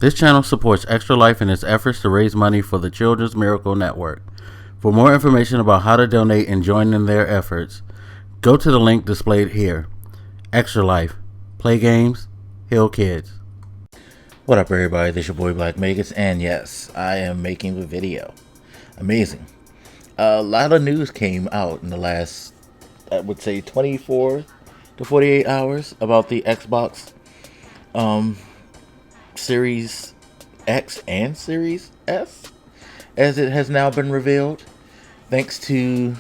This channel supports Extra Life in its efforts to raise money for the Children's Miracle Network. For more information about how to donate and join in their efforts, go to the link displayed here. Extra Life. Play games, heal kids. What up, everybody? This is your boy Blak, and yes, I am making a video. Amazing. A lot of news came out in the last, I would say, 24 to 48 hours about the Xbox Series X and Series S, as it has now been revealed, thanks to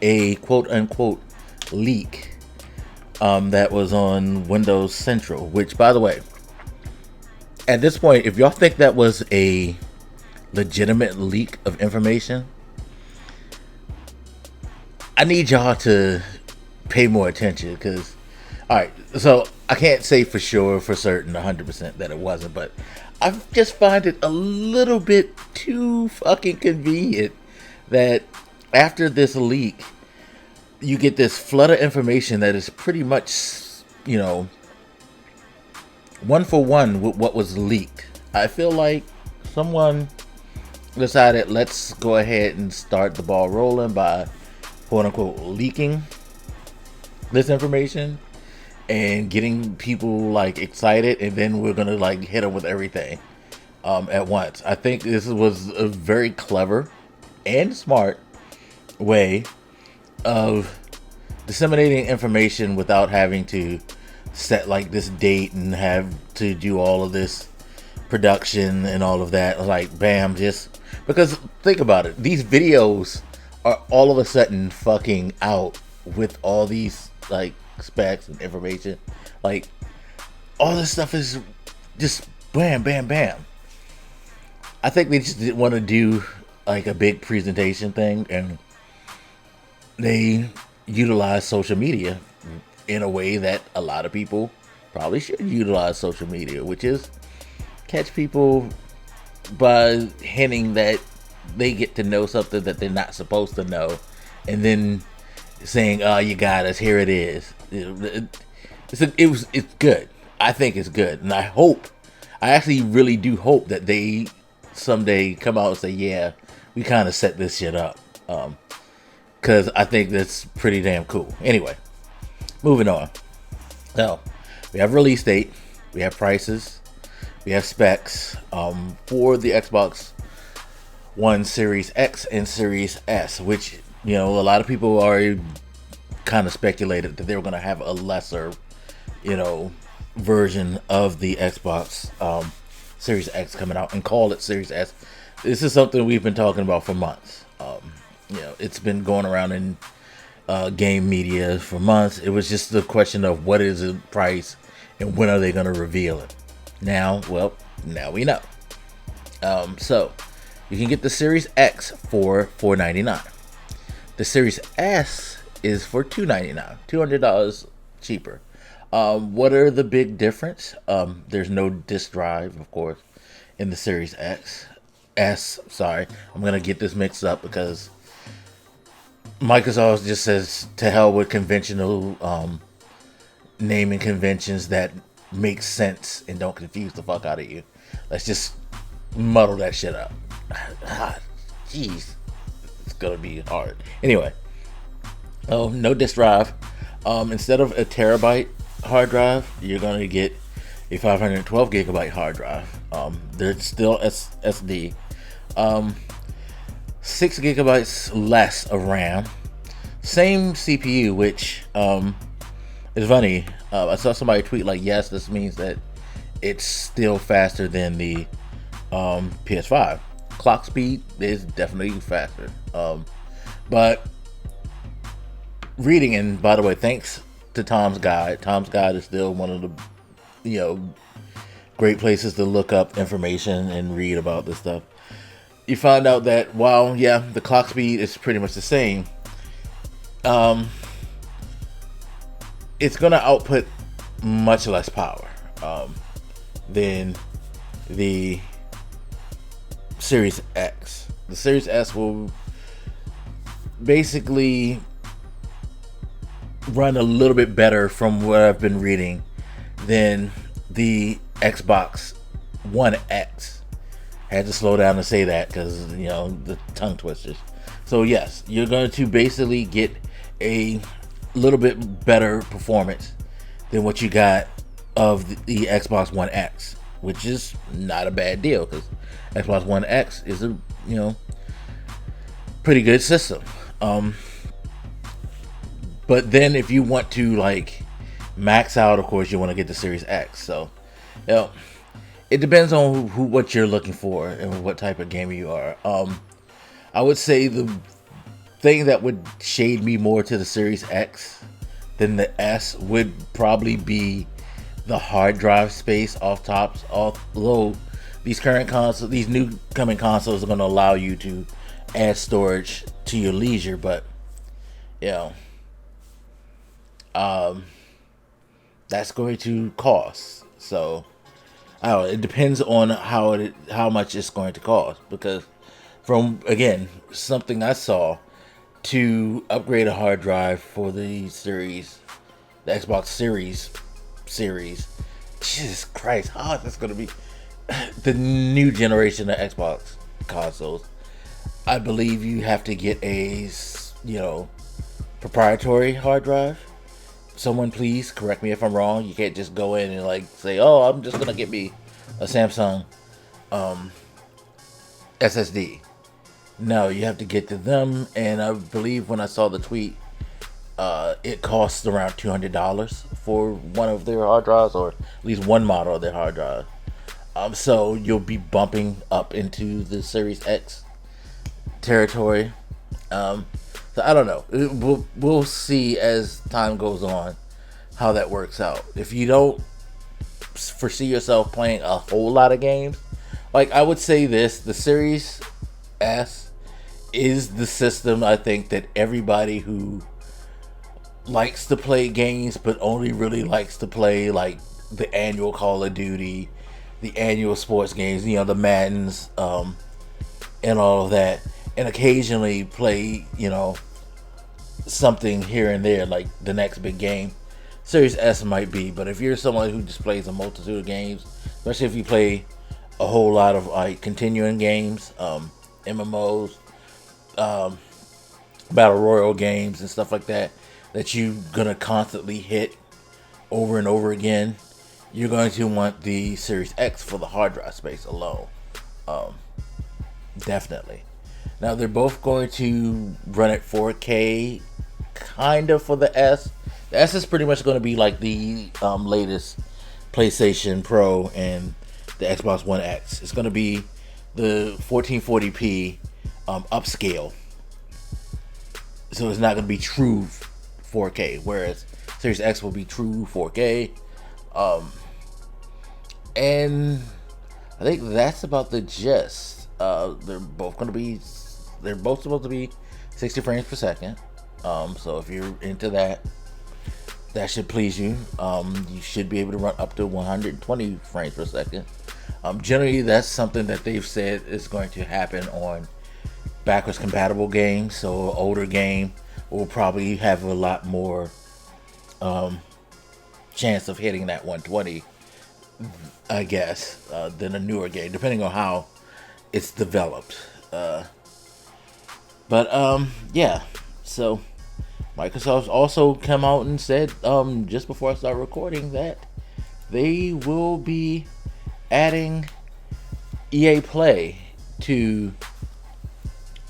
a quote-unquote leak that was on Windows Central, which, by the way, at this point, if y'all think that was a legitimate leak of information, I need y'all to pay more attention, because, alright, so I can't say for sure, for certain, 100% that it wasn't, but I just find it a little bit too fucking convenient that after this leak, you get this flood of information that is pretty much, you know, one for one with what was leaked. I feel like someone decided, let's go ahead and start the ball rolling by quote unquote leaking this information and getting people like excited, and then we're gonna like hit them with everything at once. I think this was a very clever and smart way of disseminating information without having to set like this date and have to do all of this production and all of that. Like, bam, just because think about it, these videos are all of a sudden fucking out with all these like specs and information. Like, all this stuff is just bam, bam, bam. I think they just didn't want to do like a big presentation thing, and they utilize social media in a way that a lot of people probably should utilize social media, which is catch people by hinting that they get to know something that they're not supposed to know, and then saying, "Oh, you got us. Here it is." It's good. I think it's good, and I actually really do hope that they someday come out and say, "Yeah, we kind of set this shit up," because I think that's pretty damn cool. Anyway, moving on. So we have release date, we have prices, we have specs for the Xbox One Series X and Series S, which, you know, a lot of people already kind of speculated that they were going to have a lesser, you know, version of the Xbox Series X coming out and call it Series S. This is something we've been talking about for months. You know, it's been going around in game media for months. It was just the question of what is the price and when are they going to reveal it. Now we know. So you can get the Series X for $499. The Series S is for $299, $200 cheaper. What are the big difference? There's no disk drive, of course, in the Series S. Sorry, I'm gonna get this mixed up because Microsoft just says to hell with conventional naming conventions that make sense and don't confuse the fuck out of you. Let's just muddle that shit up. Jeez, it's gonna be hard. Anyway, no disk drive. Instead of a terabyte hard drive, you're gonna get a 512 gigabyte hard drive. There's still SSD. 6 gigabytes less of RAM. Same CPU, which is funny. I saw somebody tweet like, yes, this means that it's still faster than the PS5. Clock speed is definitely faster. But reading, and by the way, thanks to Tom's Guide. Tom's Guide is still one of the, you know, great places to look up information and read about this stuff. You find out that while, yeah, the clock speed is pretty much the same, it's going to output much less power than the Series X. The Series S will basically run a little bit better, from what I've been reading, than the Xbox One X. Had to slow down to say that because, you know, the tongue twisters. So yes, you're going to basically get a little bit better performance than what you got of the Xbox One X, which is not a bad deal because Xbox One X is a, you know, pretty good system. But then if you want to like max out, of course you want to get the Series X. So, you know, it depends on what you're looking for and what type of gamer you are. I would say the thing that would shade me more to the Series X than the S would probably be the hard drive space off tops. Although these current consoles, these new coming consoles are going to allow you to add storage to your leisure, but you know, that's going to cost. So I don't know, it depends on how much it's going to cost, because from, again, something I saw, to upgrade a hard drive for the Xbox Series, Jesus Christ, how is this going to be? The new generation of Xbox consoles, I believe you have to get a, you know, proprietary hard drive. Someone please correct me if I'm wrong. You can't just go in and like say, oh, I'm just going to get me a Samsung SSD. No, you have to get to them, and I believe when I saw the tweet, it costs around $200 for one of their hard drives, or at least one model of their hard drive. So you'll be bumping up into the Series X territory. So I don't know. We'll see as time goes on how that works out. If you don't foresee yourself playing a whole lot of games, like I would say this, the Series S is the system I think that everybody who likes to play games but only really likes to play like the annual Call of Duty, the annual sports games, you know, the Maddens, and all of that, and occasionally play, you know, something here and there like the next big game, Series S might be. But if you're someone who just plays a multitude of games, especially if you play a whole lot of like continuing games, MMOs, battle royal games and stuff like that, that you're gonna constantly hit over and over again, you're going to want the Series X for the hard drive space alone. Definitely. Now they're both going to run at 4K, kind of, for the S. The S is pretty much going to be like the latest PlayStation Pro and the Xbox One X. It's going to be the 1440p upscale, so it's not going to be true 4K, whereas Series X will be true 4K. And I think that's about the gist. They're both supposed to be 60 frames per second. So if you're into that, that should please you. You should be able to run up to 120 frames per second. Generally, that's something that they've said is going to happen on backwards compatible games. So an older game will probably have a lot more chance of hitting that 120, I guess, than a newer game, depending on how it's developed. Yeah. So Microsoft also come out and said, just before I start recording, that they will be adding EA Play to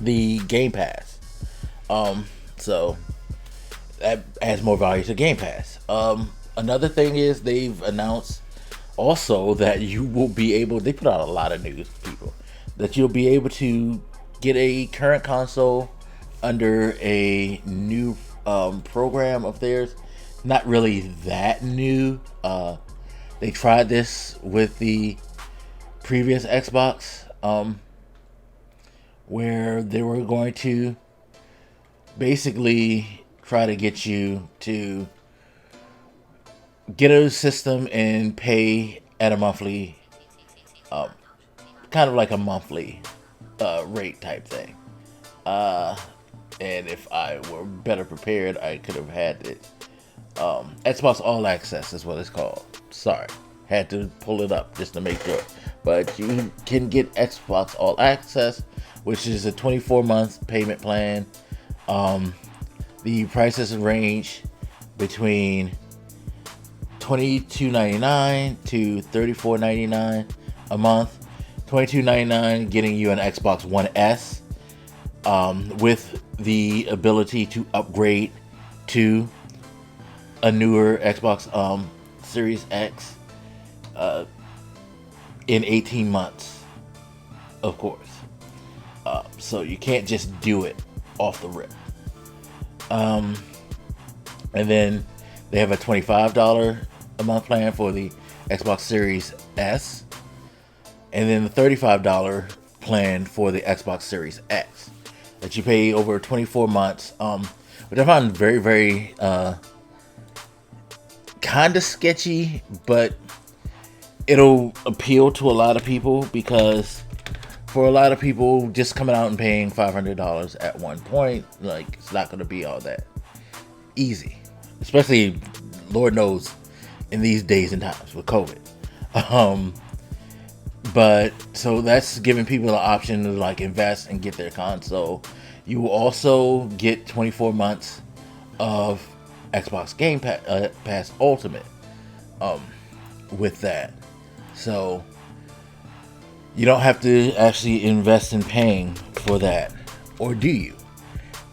the Game Pass. So that adds more value to Game Pass. Another thing is they've announced also that you will be able, they put out a lot of news, people, that you'll be able to get a current console under a new program of theirs. Not really that new. They tried this with the previous Xbox, where they were going to basically try to get you to get a system and pay at a monthly, kind of like a monthly rate type thing. And if I were better prepared, I could have had it. Xbox All Access is what it's called. Sorry, had to pull it up just to make sure. but you can get Xbox All Access, which is a 24-month payment plan. The prices range between $22.99 to $34.99 a month. $22.99 getting you an Xbox One S with the ability to upgrade to a newer Xbox Series X in 18 months, of course. So you can't just do it off the rip. And then they have a $25 a month plan for the Xbox Series S, and then the $35 plan for the Xbox Series X that you pay over 24 months, which I find very, very kind of sketchy, but it'll appeal to a lot of people, because for a lot of people, just coming out and paying $500 at one point, like, it's not going to be all that easy, especially, Lord knows, in these days and times with COVID. But so that's giving people the option to like invest and get their console. You will also get 24 months of Xbox Game Pass Ultimate with that. So you don't have to actually invest in paying for that, or do you?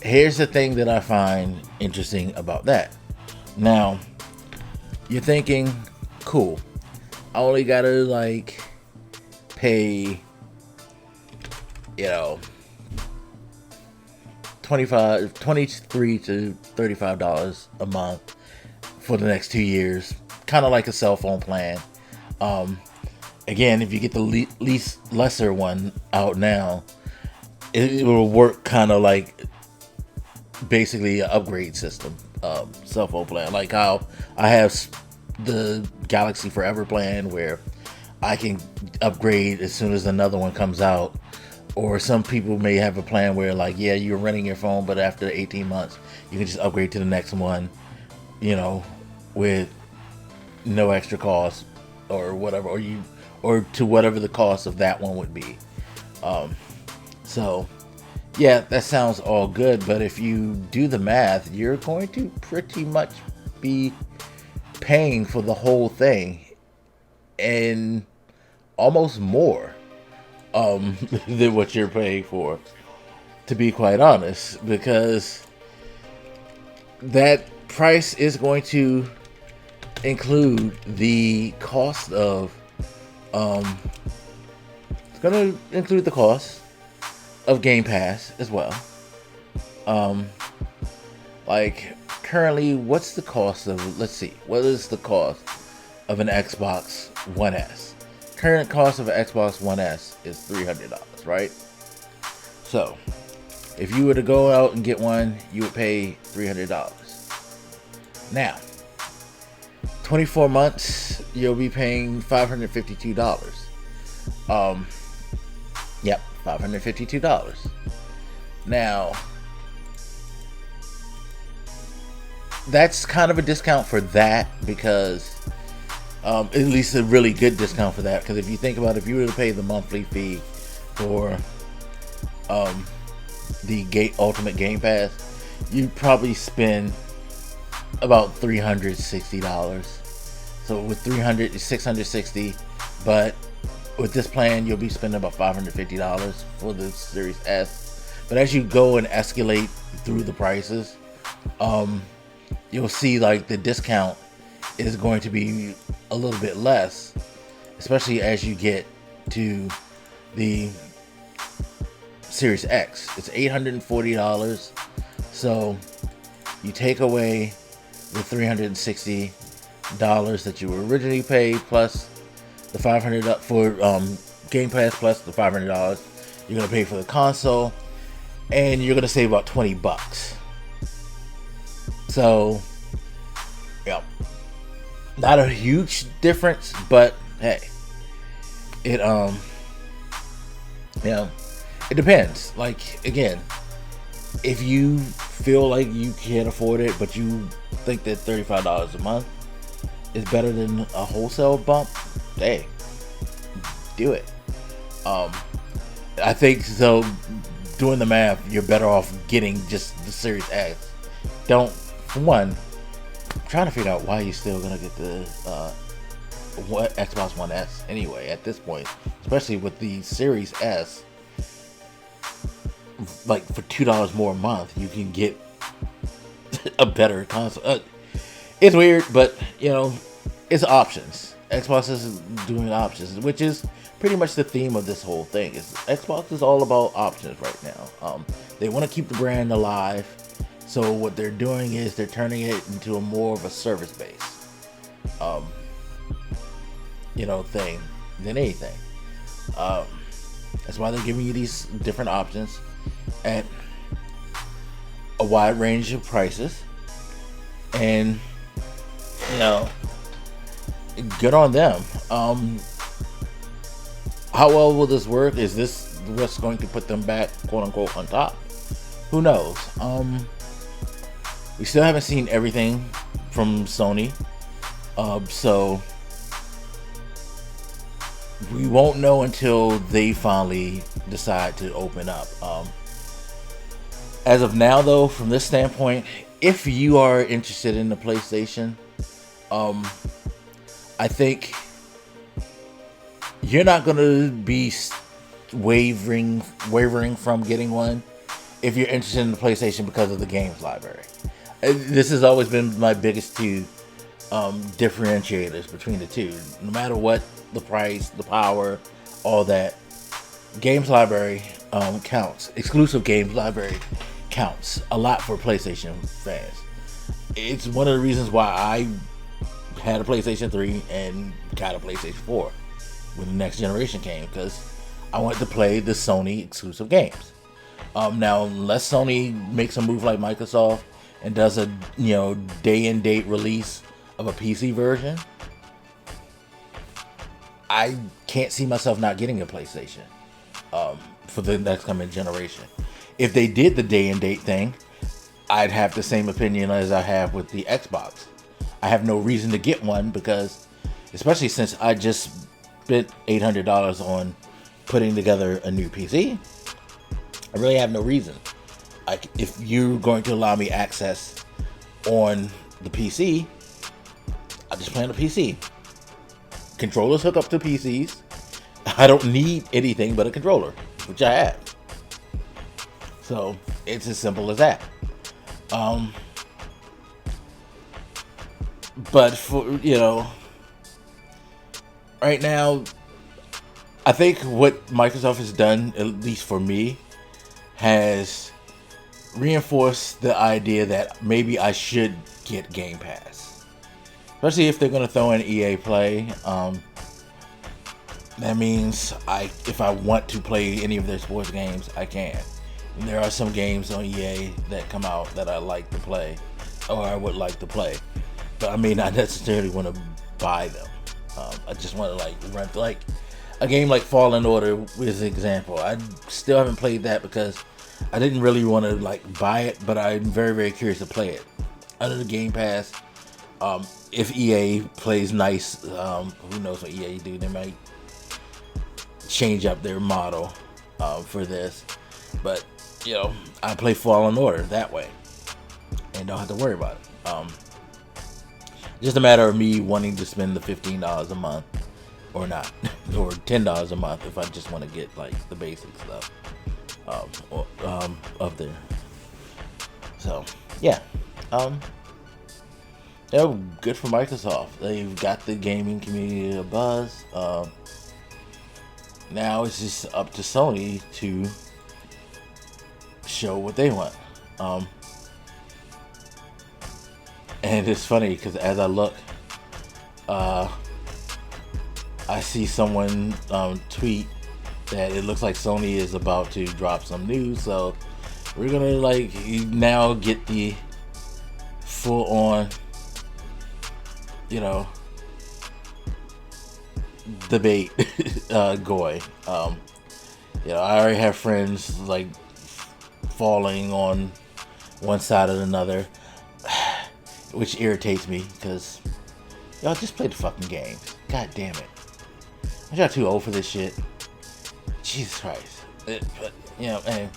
Here's the thing that I find interesting about that. Now, you're thinking, cool, I only gotta like pay, $23 to $35 a month for the next 2 years, kind of like a cell phone plan. Again, if you get the least lesser one out now, it will work kind of like basically an upgrade system, cell phone plan. Like how I have the Galaxy Forever plan, where I can upgrade as soon as another one comes out. Or some people may have a plan where, like, yeah, you're renting your phone, but after 18 months, you can just upgrade to the next one, with no extra cost or whatever, or to whatever the cost of that one would be. So, yeah, that sounds all good, but if you do the math, you're going to pretty much be paying for the whole thing, and almost more than what you're paying for, to be quite honest, because that price is going to include the cost of it's going to include the cost of Game Pass as well. Like currently, what's the cost of, let's see, what is the cost of an Xbox One S? Current cost of an Xbox One S is $300, right? So if you were to go out and get one, you would pay $300. Now, 24 months, you'll be paying $552. Yep, $552. Now, that's kind of a discount for that, because at least a really good discount for that, because if you think about it, if you were to pay the monthly fee for the Ultimate Game Pass, you'd probably spend about $360. So with $660, but with this plan, you'll be spending about $550 for the Series S. But as you go and escalate through the prices, you'll see like the discount is going to be a little bit less, especially as you get to the Series X. It's $840. So you take away the $360 that you originally paid, plus the $500 for Game Pass, plus the $500 you're gonna pay for the console, and you're gonna save about $20. So, yeah, not a huge difference, but hey, it it depends. Like, again, if you feel like you can't afford it, but you think that $35 a month is better than a wholesale bump, hey, do it. I think so. Doing the math, you're better off getting just the Series X. Don't, for one, I'm trying to figure out why you're still gonna get the Xbox One S anyway at this point, especially with the Series S. Like for $2 more a month, you can get a better console. It's weird, but you know, it's options. Xbox is doing options, which is pretty much the theme of this whole thing. Is Xbox is all about options right now. They want to keep the brand alive, so what they're doing is they're turning it into a more of a service base, thing than anything. That's why they're giving you these different options at a wide range of prices, and good on them. How well will this work? Is this what's going to put them back, quote unquote, on top? Who knows? We still haven't seen everything from Sony, so we won't know until they finally decide to open up. As of now, though, from this standpoint, if you are interested in the PlayStation, I think you're not going to be wavering from getting one if you're interested in the PlayStation because of the games library. This has always been my biggest two differentiators between the two. No matter what the price, the power, all that, games library counts. Exclusive games library counts a lot for PlayStation fans. It's one of the reasons why I had a PlayStation 3 and got a PlayStation 4 when the next generation came, because I wanted to play the Sony exclusive games. Now, unless Sony makes a move like Microsoft and does a day and date release of a PC version, I can't see myself not getting a PlayStation for the next coming generation. If they did the day and date thing, I'd have the same opinion as I have with the Xbox. I have no reason to get one because, especially since I just spent $800 on putting together a new PC, I really have no reason. If you're going to allow me access on the PC, I'll just play on the PC. Controllers hook up to PCs. I don't need anything but a controller, which I have. So it's as simple as that. But for right now, I think what Microsoft has done, at least for me, has reinforced the idea that maybe I should get Game Pass, especially if they're going to throw in EA Play. That means if I want to play any of their sports games, I can. And there are some games on EA that come out that I like to play, or I would like to play, but I may not necessarily want to buy them. I just want to rent, a game like Fallen Order is an example. I still haven't played that because I didn't really want to buy it, but I'm very, very curious to play it under the Game Pass. If EA plays nice, who knows what EA do? They might change up their model for this, but I play Fallen Order that way and don't have to worry about it. Just a matter of me wanting to spend the $15 a month or not, or $10 a month if I just want to get the basic stuff up there. So yeah, they're good for Microsoft. They've got the gaming community a buzz. Now it's just up to Sony to show what they want. And it's funny because as I look, I see someone tweet that it looks like Sony is about to drop some news. So we're gonna now get the full on, debate going. I already have friends falling on one side or another, which irritates me because y'all just play the fucking games. God damn it. Y'all too old for this shit. Jesus Christ. But, you know, and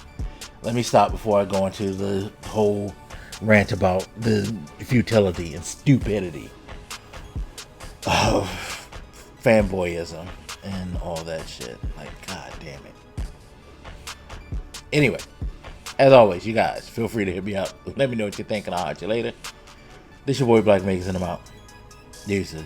let me stop before I go into the whole rant about the futility and stupidity of fanboyism and all that shit. Like, god damn it. Anyway, as always, you guys, feel free to hit me up. Let me know what you think, and I'll hit you later. This your boy Blak, making them out. Deuces.